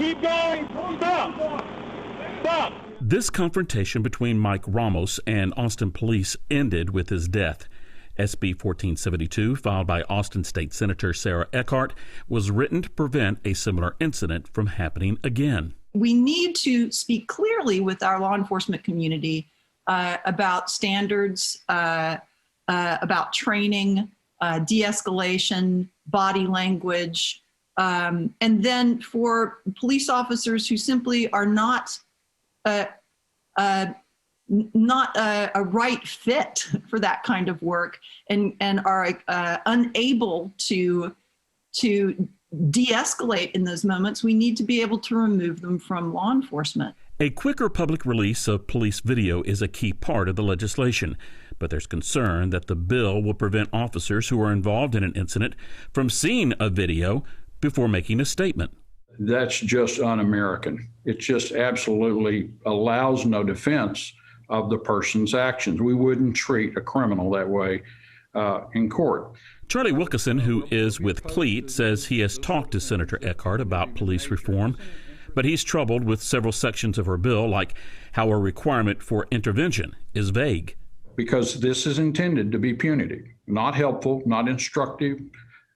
Keep going. Stop. Stop. This confrontation between Mike Ramos and Austin police ended with his death. SB 1472, filed by Austin State Senator Sarah Eckhardt, was written to prevent a similar incident from happening again. We need to speak clearly with our law enforcement community about standards, about training, de-escalation, body language, and then for police officers who simply are not a right fit for that kind of work and are unable to de-escalate in those moments, we need to be able to remove them from law enforcement. A quicker public release of police video is a key part of the legislation, but there's concern that the bill will prevent officers who are involved in an incident from seeing a video before making a statement. That's just un-American. It just absolutely allows no defense of the person's actions. We wouldn't treat a criminal that way in court. Charlie Wilkinson, who is with CLEAT, says he has talked to Senator Eckhardt about police reform, but he's troubled with several sections of her bill, like how a requirement for intervention is vague. Because this is intended to be punitive, not helpful, not instructive.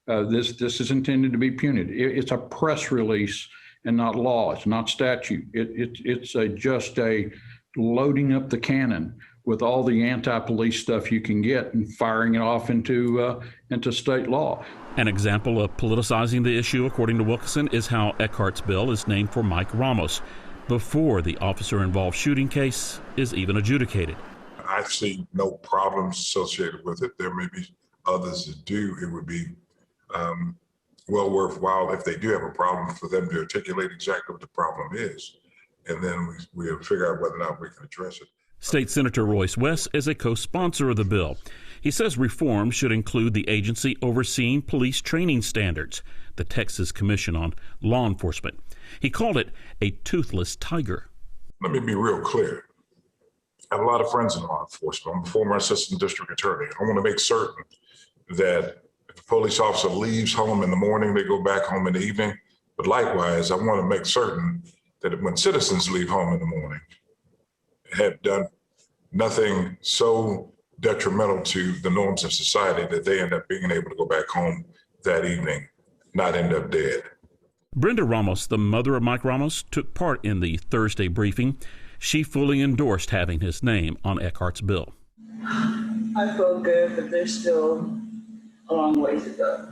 This is intended to be punitive. It's a press release and not law. It's not statute. It's just a loading up the cannon with all the anti-police stuff you can get and firing it off into state law. An example of politicizing the issue, according to Wilkinson, is how Eckhardt's bill is named for Mike Ramos before the officer-involved shooting case is even adjudicated. I see no problems associated with it. There may be others that do. It would be well worthwhile if they do have a problem for them to articulate exactly what the problem is. And then we'll figure out whether or not we can address it. State Senator Royce West is a co-sponsor of the bill. He says reform should include the agency overseeing police training standards, the Texas Commission on Law Enforcement. He called it a toothless tiger. Let me be real clear. I have a lot of friends in law enforcement. I'm a former assistant district attorney. I want to make certain that if a police officer leaves home in the morning, they go back home in the evening. But likewise, I want to make certain that when citizens leave home in the morning, have done nothing so detrimental to the norms of society that they end up being able to go back home that evening, not end up dead. Brenda Ramos, the mother of Mike Ramos, took part in the Thursday briefing. She fully endorsed having his name on Eckhardt's bill. I feel good, but there's still a long way to go.